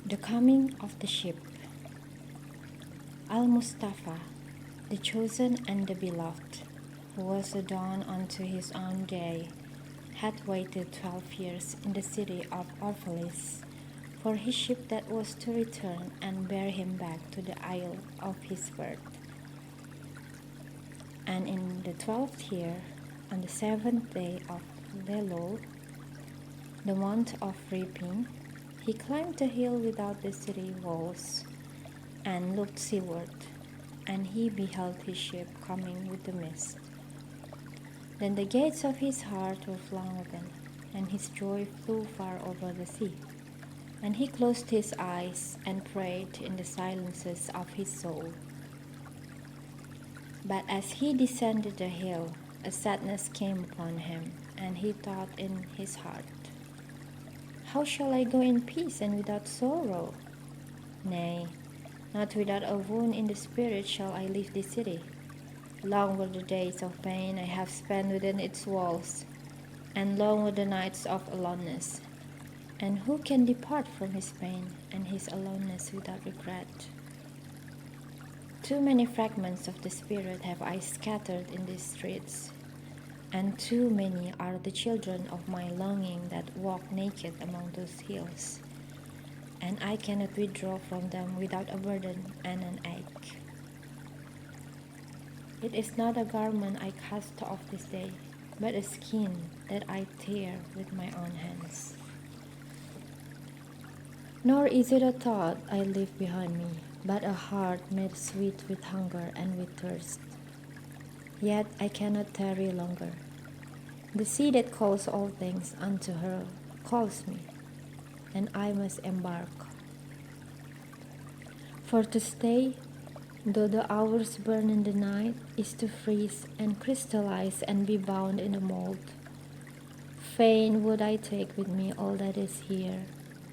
The coming of the ship. Almustafa, the chosen and the beloved, who was a dawn unto his own day, had waited 12 years in the city of Orpheus for his ship that was to return and bear him back to the isle of his birth. And in the 12th year, on the 7th day of Elul, the month of reaping, he climbed the hill without the city walls, and looked seaward, and he beheld his ship coming with the mist. Then the gates of his heart were flung open, and his joy flew far over the sea. And he closed his eyes and prayed in the silences of his soul. But as he descended the hill, a sadness came upon him, and he thought in his heart, "How shall I go in peace and without sorrow? Nay, not without a wound in the spirit shall I leave this city. Long were the days of pain I have spent within its walls, and long were the nights of aloneness. And who can depart from his pain and his aloneness without regret? Too many fragments of the spirit have I scattered in these streets, and too many are the children of my longing that walk naked among those hills, and I cannot withdraw from them without a burden and an ache. It is not a garment I cast off this day, but a skin that I tear with my own hands. Nor is it a thought I leave behind me, but a heart made sweet with hunger and with thirst. Yet I cannot tarry longer. The sea that calls all things unto her calls me, and I must embark. For to stay, though the hours burn in the night, is to freeze and crystallize and be bound in a mold. Fain would I take with me all that is here,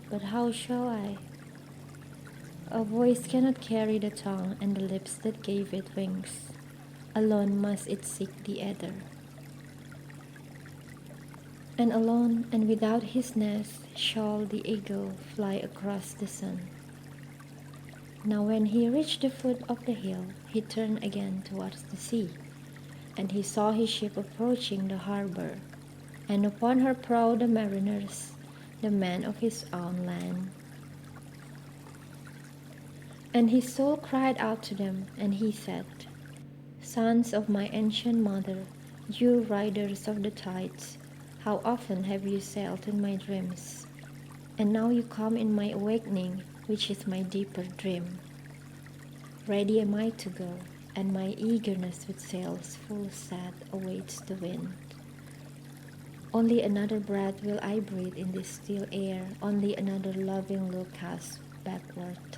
but how shall I? A voice cannot carry the tongue and the lips that gave it wings. Alone must it seek the ether. And alone and without his nest shall the eagle fly across the sun. Now when he reached the foot of the hill, he turned again towards the sea, and he saw his ship approaching the harbor, and upon her prow the mariners, the men of his own land. And his soul cried out to them, and he said, "Sons of my ancient mother, you riders of the tides, how often have you sailed in my dreams? And now you come in my awakening, which is my deeper dream. Ready am I to go, and my eagerness with sails full set awaits the wind. Only another breath will I breathe in this still air, only another loving look cast backward.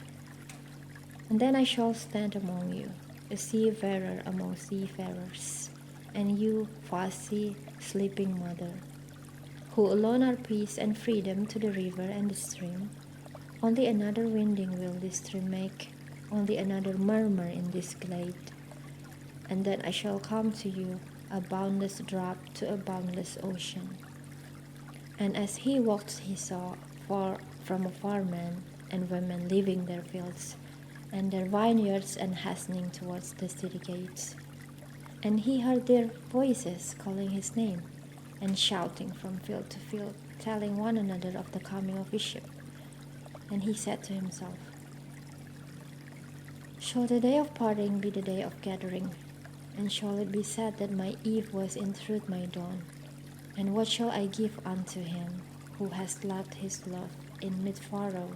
And then I shall stand among you, a seafarer among seafarers, and you, fussy, sleeping mother, who alone are peace and freedom to the river and the stream. Only another winding will this stream make, only another murmur in this glade. And then I shall come to you, a boundless drop to a boundless ocean." And as he walked, he saw far from afar men and women leaving their fields and their vineyards and hastening towards the city gates. And he heard their voices calling his name and shouting from field to field, telling one another of the coming of his ship. And he said to himself, "Shall the day of parting be the day of gathering? And shall it be said that my eve was in truth my dawn? And what shall I give unto him who has left his love in mid-furrow,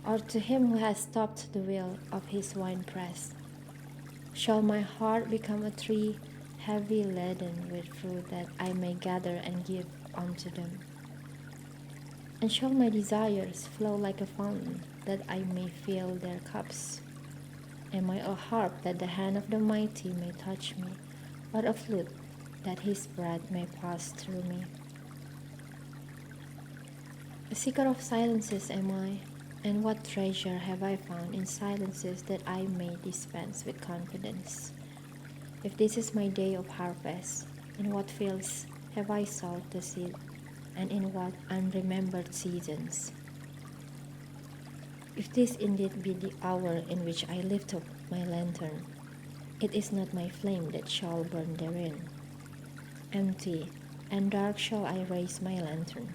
or to him who has stopped the wheel of his winepress? Shall my heart become a tree heavy laden with fruit that I may gather and give unto them? And shall my desires flow like a fountain that I may fill their cups? Am I a harp that the hand of the mighty may touch me, or a flute that his breath may pass through me? A seeker of silences am I, and what treasure have I found in silences that I may dispense with confidence? If this is my day of harvest, in what fields have I sowed the seed, and in what unremembered seasons? If this indeed be the hour in which I lift up my lantern, it is not my flame that shall burn therein. Empty and dark shall I raise my lantern,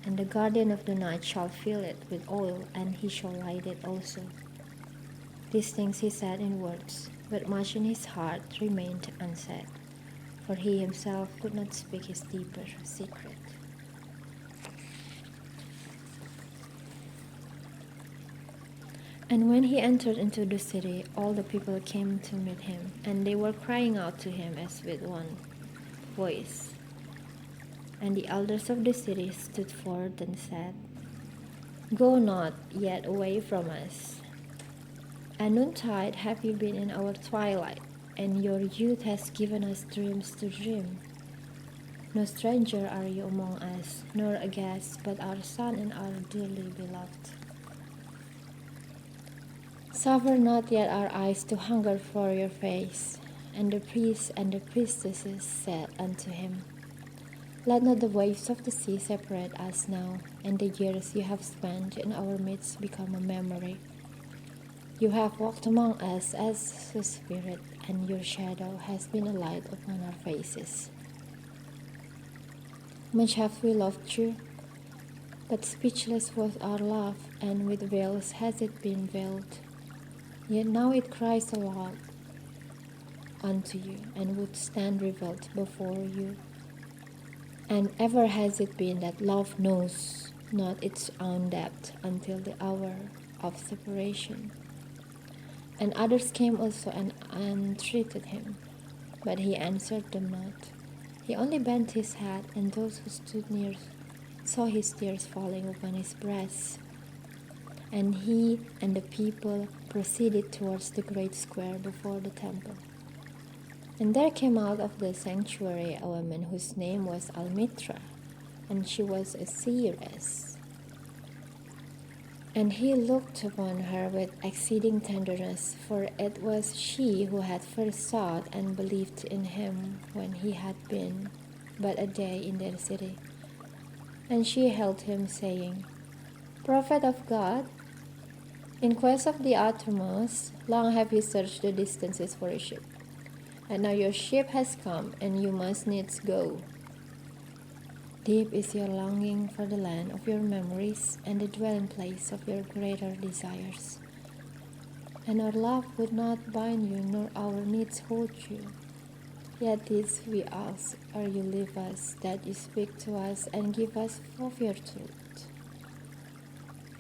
and the guardian of the night shall fill it with oil, and he shall light it also. These things he said in words, but much in his heart remained unsaid, for he himself could not speak his deeper secret. And when he entered into the city, all the people came to meet him, and they were crying out to him as with one voice. And the elders of the city stood forth and said, Go not yet away from us. At noontide have you been in our twilight, and your youth has given us dreams to dream. No stranger are you among us, nor a guest, but our son and our dearly beloved. Suffer not yet our eyes to hunger for your face. And the priests and the priestesses said unto him, Let not the waves of the sea separate us now, and the years you have spent in our midst become a memory. You have walked among us as a spirit, and your shadow has been a light upon our faces. Much have we loved you, but speechless was our love, and with veils has it been veiled. Yet now it cries aloud unto you, and would stand revealed before you. And ever has it been that love knows not its own depth until the hour of separation. And others came also and entreated him, but he answered them not. He only bent his head, and those who stood near saw his tears falling upon his breast. And he and the people proceeded towards the great square before the temple. And there came out of the sanctuary a woman whose name was Almitra, and she was a seeress. And he looked upon her with exceeding tenderness, for it was she who had first sought and believed in him when he had been but a day in their city. And she held him, saying, Prophet of God, in quest of the uttermost, long have you searched the distances for a ship. And now your ship has come, and you must needs go. Deep is your longing for the land of your memories and the dwelling place of your greater desires. And our love would not bind you, nor our needs hold you. Yet this we ask, or you leave us, that you speak to us and give us of your truth.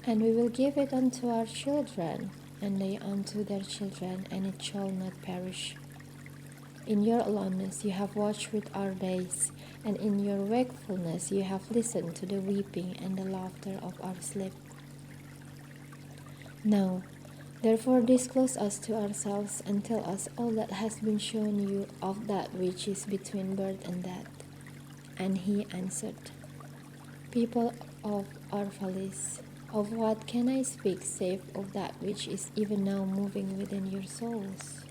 And we will give it unto our children, and they unto their children, and it shall not perish. In your aloneness you have watched with our days, and in your wakefulness you have listened to the weeping and the laughter of our sleep. Now, therefore disclose us to ourselves, and tell us all that has been shown you of that which is between birth and death. And he answered, People of Orphalis, of what can I speak save of that which is even now moving within your souls?